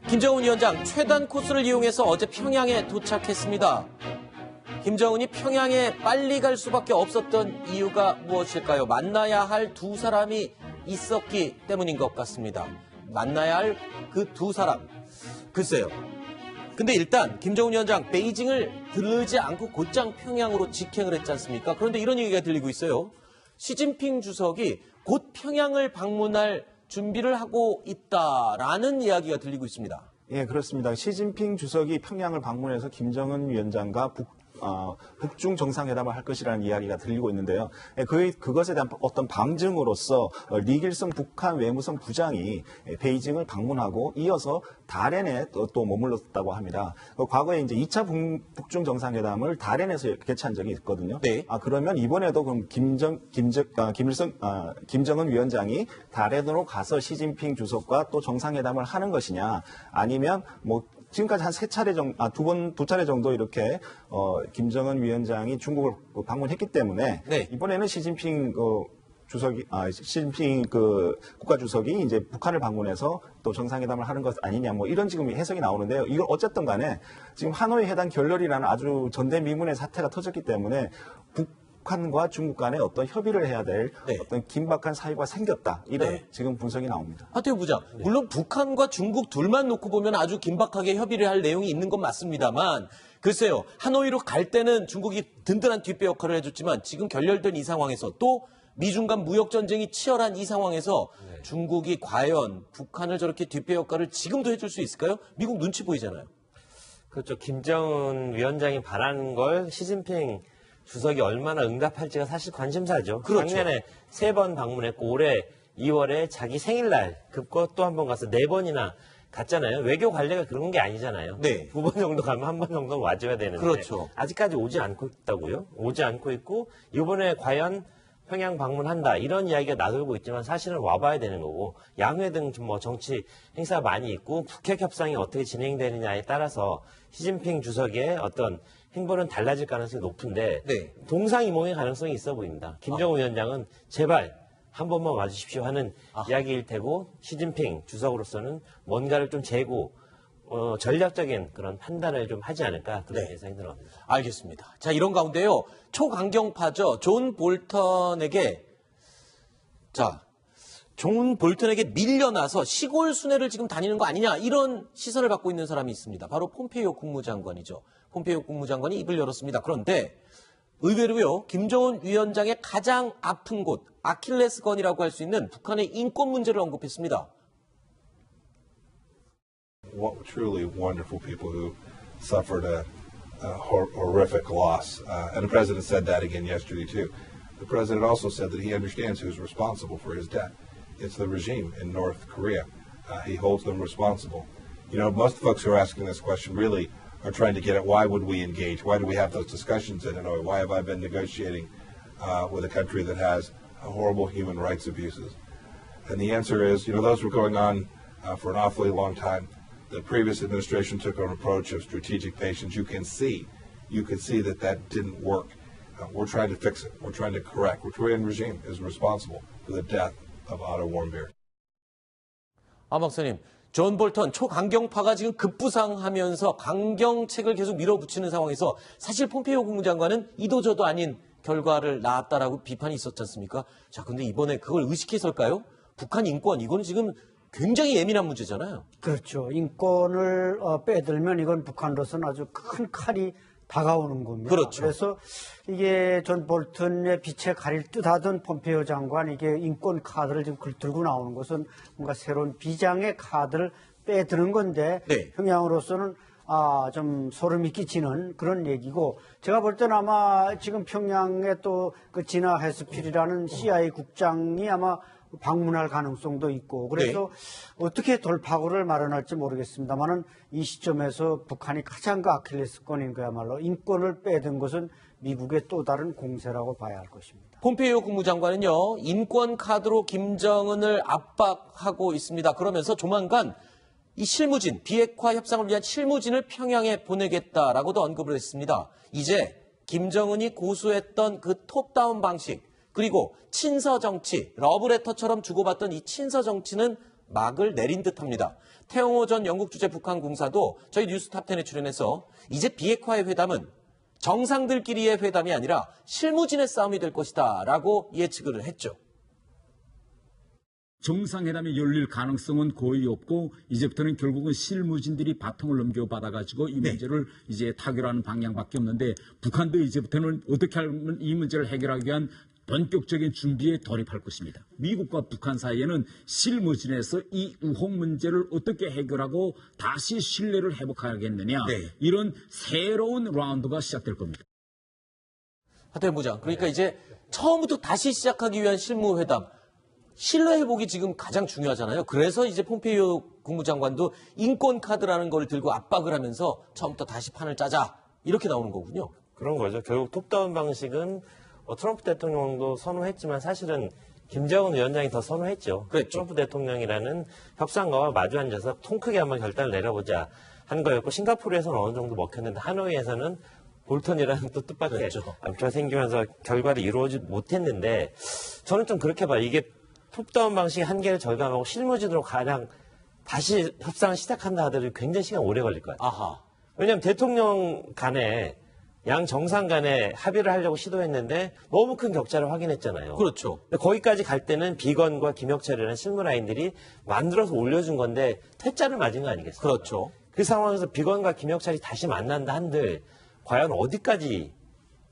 김정은 위원장 최단 코스를 이용해서 어제 평양에 도착했습니다. 김정은이 평양에 빨리 갈 수밖에 없었던 이유가 무엇일까요? 만나야 할 두 사람이 있었기 때문인 것 같습니다. 만나야 할 그 두 사람. 글쎄요. 근데 일단 김정은 위원장 베이징을 들르지 않고 곧장 평양으로 직행을 했지 않습니까? 그런데 이런 얘기가 들리고 있어요. 시진핑 주석이 곧 평양을 방문할 준비를 하고 있다라는 이야기가 들리고 있습니다. 예, 그렇습니다. 시진핑 주석이 평양을 방문해서 김정은 위원장과 북중 정상회담을 할 것이라는 이야기가 들리고 있는데요. 그것에 대한 어떤 방증으로서 리길성 북한 외무성 부장이 베이징을 방문하고 이어서 다롄에 또 머물렀다고 합니다. 과거에 이제 2차 북중 정상회담을 다롄에서 개최한 적이 있거든요. 네. 그러면 이번에도 그럼 김정은 위원장이 다롄으로 가서 시진핑 주석과 또 정상회담을 하는 것이냐, 아니면 지금까지 한 두 차례 정도 이렇게 김정은 위원장이 중국을 방문했기 때문에 네. 이번에는 시진핑 국가주석이 이제 북한을 방문해서 또 정상회담을 하는 것 아니냐, 이런 지금 해석이 나오는데요. 이걸 어쨌든 간에 지금 하노이 회담 결렬이라는 아주 전대미문의 사태가 터졌기 때문에 북한과 중국 간에 어떤 협의를 해야 될 어떤 긴박한 사유가 생겼다. 이런 지금 분석이 나옵니다. 하태우 부장, 물론 북한과 중국 둘만 놓고 보면 아주 긴박하게 협의를 할 내용이 있는 건 맞습니다만, 글쎄요, 하노이로 갈 때는 중국이 든든한 뒷배 역할을 해줬지만 지금 결렬된 이 상황에서 또 미중 간 무역 전쟁이 치열한 이 상황에서 중국이 과연 북한을 저렇게 뒷배 역할을 지금도 해줄 수 있을까요? 미국 눈치 보이잖아요. 그렇죠. 김정은 위원장이 바라는 걸 시진핑 주석이 얼마나 응답할지가 사실 관심사죠. 그렇죠. 작년에 3번 방문했고 올해 2월에 자기 생일날 급거 또 한 번 가서 4번이나 갔잖아요. 외교 관례가 그런 게 아니잖아요. 네. 2번 정도 가면 한 번 정도는 와줘야 되는데 그렇죠. 아직까지 오지 않고 있다고요. 오지 않고 있고 이번에 과연 평양 방문한다 이런 이야기가 나돌고 있지만 사실은 와봐야 되는 거고, 양회 등 정치 행사가 많이 있고 북핵 협상이 어떻게 진행되느냐에 따라서 시진핑 주석의 어떤 행보는 달라질 가능성이 높은데 동상이몽의 가능성이 있어 보입니다. 김정은 위원장은 제발 한 번만 와주십시오 하는 이야기일 테고, 시진핑 주석으로서는 뭔가를 좀 재고 전략적인 그런 판단을 좀 하지 않을까 그런 예상이 들어갑니다. 알겠습니다. 자, 이런 가운데요, 초강경파죠. 존 볼턴에게 밀려나서 시골 순회를 지금 다니는 거 아니냐, 이런 시선을 받고 있는 사람이 있습니다. 바로 폼페이오 국무장관이죠. 폼페이오 국무장관이 입을 열었습니다. 그런데 의외로요, 김정은 위원장의 가장 아픈 곳, 아킬레스건이라고 할 수 있는 북한의 인권 문제를 언급했습니다. Truly wonderful people who suffered a horrific loss. And the president said that again yesterday, too. The president also said that he understands who's responsible for his death. It's the regime in North Korea. He holds them responsible. You know, most folks who are asking this question really are trying to get at why would we engage? Why do we have those discussions in Hanoi? Why have I been negotiating with a country that has horrible human rights abuses? And the answer is, you know, those were going on for an awfully long time. The previous administration took an approach of strategic patience. You can see that didn't work. We're trying to fix it. We're trying to correct. The Korean regime is responsible for the death of Otto Warmbier. 박사님, 존 볼턴 초강경파가 지금 급부상하면서 강경책을 계속 밀어붙이는 상황에서 사실 폼페이오 국무장관은 이도저도 아닌 결과를 낳았다라고 비판이 있었지 않습니까? 자, 근데 이번에 그걸 의식해서일까요? 북한 인권, 이거는 지금 굉장히 예민한 문제잖아요. 그렇죠. 인권을 빼들면 이건 북한으로서는 아주 큰 칼이 다가오는 겁니다. 그렇죠. 그래서 이게 존 볼턴의 빛에 가릴 듯 하던 폼페이오 장관, 이게 인권 카드를 지금 들고 나오는 것은 뭔가 새로운 비장의 카드를 빼드는 건데, 평양으로서는 좀 소름이 끼치는 그런 얘기고, 제가 볼 때는 아마 지금 평양에 또 그 지나 해스필이라는 CIA 국장이 아마 방문할 가능성도 있고, 그래서 어떻게 돌파구를 마련할지 모르겠습니다만은 이 시점에서 북한이 가장 그 아킬레스건인 그야말로 인권을 빼든 것은 미국의 또 다른 공세라고 봐야 할 것입니다. 폼페이오 국무장관은요, 인권 카드로 김정은을 압박하고 있습니다. 그러면서 조만간 이 실무진, 비핵화 협상을 위한 실무진을 평양에 보내겠다라고도 언급을 했습니다. 이제 김정은이 고수했던 그 톱다운 방식, 그리고 친서 정치, 러브레터처럼 주고받던 이 친서 정치는 막을 내린 듯합니다. 태영호 전 영국 주재 북한 공사도 저희 뉴스탑10에 출연해서 이제 비핵화의 회담은 정상들끼리의 회담이 아니라 실무진의 싸움이 될 것이다 라고 예측을 했죠. 정상회담이 열릴 가능성은 거의 없고 이제부터는 결국은 실무진들이 바통을 넘겨받아가지고 이 문제를 이제 타결하는 방향밖에 없는데 북한도 이제부터는 어떻게 하면 이 문제를 해결하기 위한 본격적인 준비에 돌입할 것입니다. 미국과 북한 사이에는 실무진에서 이 우혹 문제를 어떻게 해결하고 다시 신뢰를 회복하겠느냐 이런 새로운 라운드가 시작될 겁니다. 하태영 부장, 그러니까 이제 처음부터 다시 시작하기 위한 실무회담. 신뢰 회복이 지금 가장 중요하잖아요. 그래서 이제 폼페이오 국무장관도 인권 카드라는 걸 들고 압박을 하면서 처음부터 다시 판을 짜자 이렇게 나오는 거군요. 그런 거죠. 결국 톱다운 방식은 트럼프 대통령도 선호했지만 사실은 김정은 위원장이 더 선호했죠. 그랬죠. 트럼프 대통령이라는 협상가와 마주 앉아서 통 크게 한번 결단을 내려보자 한 거였고 싱가포르에서는 어느 정도 먹혔는데 하노이에서는 볼턴이라는 또 뜻밖의 암초가 생기면서 결과를 이루어지 못했는데 저는 좀 그렇게 봐요. 이게 톱다운 방식의 한계를 절감하고 실무진으로 가장 다시 협상을 시작한다 하더라도 굉장히 시간 오래 걸릴 거예요. 아하. 왜냐하면 대통령 간에 양 정상 간에 합의를 하려고 시도했는데 너무 큰 격차를 확인했잖아요. 그렇죠. 근데 거기까지 갈 때는 비건과 김혁철이라는 실무라인들이 만들어서 올려준 건데 퇴짜를 맞은 거 아니겠어요? 그렇죠. 그 상황에서 비건과 김혁철이 다시 만난다 한들 과연 어디까지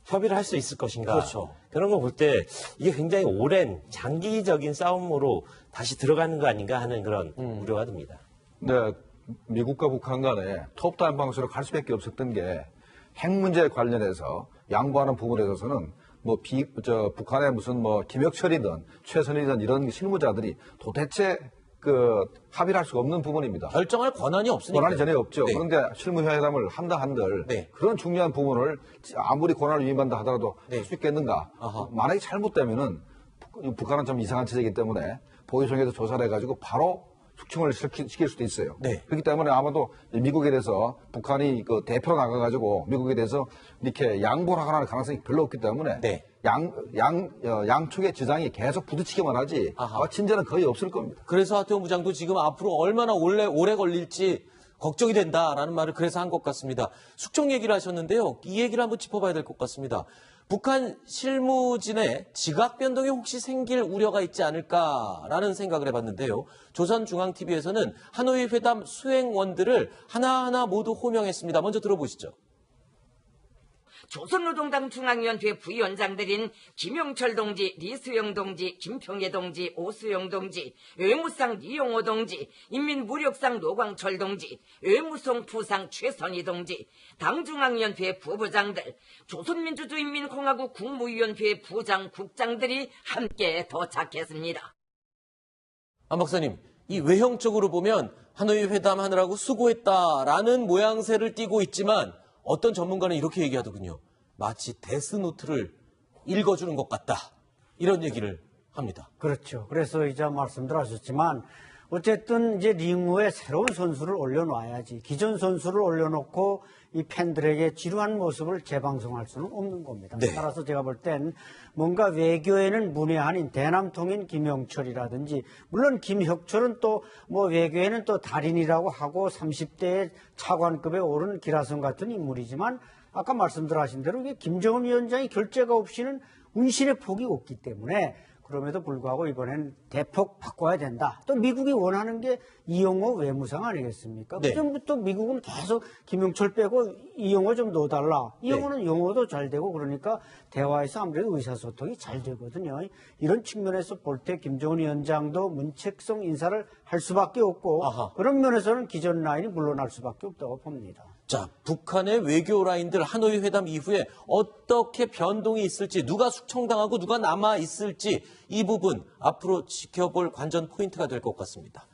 협의를 할 수 있을 것인가. 그렇죠. 그런 거 볼 때 이게 굉장히 오랜 장기적인 싸움으로 다시 들어가는 거 아닌가 하는 그런 우려가 듭니다. 네, 미국과 북한 간에 톱다운 방식으로 갈 수밖에 없었던 게 핵 문제 관련해서 양보하는 부분에 있어서는 북한의 무슨 김혁철이든 최선희든 이런 실무자들이 도대체 합의를 할 수가 없는 부분입니다. 결정할 권한이 없으니까. 권한이 전혀 없죠. 네. 그런데 실무회담을 한다 한들 그런 중요한 부분을 아무리 권한을 위임한다 하더라도 할 수 있겠는가. 만약에 잘못되면은 북한은 좀 이상한 체제이기 때문에 보위성에서 조사를 해가지고 바로 숙청을 시킬 수도 있어요. 그렇기 때문에 아마도 미국에 대해서 북한이 대표로 나가가지고 미국에 대해서 이렇게 양보를 하거나 가능성이 별로 없기 때문에 양쪽의 지장이 계속 부딪히기만 하지 진전은 거의 없을 겁니다. 그래서 하태영 부장도 지금 앞으로 얼마나 오래 걸릴지 걱정이 된다라는 말을 그래서 한 것 같습니다. 숙청 얘기를 하셨는데요. 이 얘기를 한번 짚어봐야 될 것 같습니다. 북한 실무진의 지각 변동이 혹시 생길 우려가 있지 않을까라는 생각을 해봤는데요. 조선중앙TV에서는 하노이 회담 수행원들을 하나하나 모두 호명했습니다. 먼저 들어보시죠. 조선노동당 중앙위원회 부위원장들인 김용철 동지, 리수영 동지, 김평애 동지, 오수영 동지, 외무상 이용호 동지, 인민무력상 노광철 동지, 외무성 부상 최선희 동지, 당중앙위원회 부부장들, 조선민주주의인민공화국 국무위원회 부장, 국장들이 함께 도착했습니다. 안 박사님, 이 외형적으로 보면 하노이 회담 하느라고 수고했다라는 모양새를 띠고 있지만 어떤 전문가는 이렇게 얘기하더군요. 마치 데스노트를 읽어주는 것 같다. 이런 얘기를 합니다. 그렇죠. 그래서 이제 말씀들 하셨지만 어쨌든 이제 링 위에 새로운 선수를 올려놔야지. 기존 선수를 올려놓고 이 팬들에게 지루한 모습을 재방송할 수는 없는 겁니다. 따라서 제가 볼 땐 뭔가 외교에는 문외한인 대남통인 김영철이라든지 물론 김혁철은 또 외교에는 또 달인이라고 하고 30대의 차관급에 오른 기라성 같은 인물이지만 아까 말씀하신 대로 이게 김정은 위원장이 결재가 없이는 운신의 폭이 없기 때문에 그럼에도 불구하고 이번엔 대폭 바꿔야 된다. 또 미국이 원하는 게 이용호 외무상 아니겠습니까? 그전부터 미국은 계속 김용철 빼고 이용호 좀 넣어달라. 이용호는 영어도 잘 되고 그러니까 대화에서 아무래도 의사소통이 잘 되거든요. 이런 측면에서 볼 때 김정은 위원장도 문책성 인사를 할 수밖에 없고 그런 면에서는 기존 라인이 물러날 수밖에 없다고 봅니다. 자, 북한의 외교 라인들 하노이 회담 이후에 어떻게 변동이 있을지, 누가 숙청당하고 누가 남아 있을지 이 부분 앞으로 지켜볼 관전 포인트가 될 것 같습니다.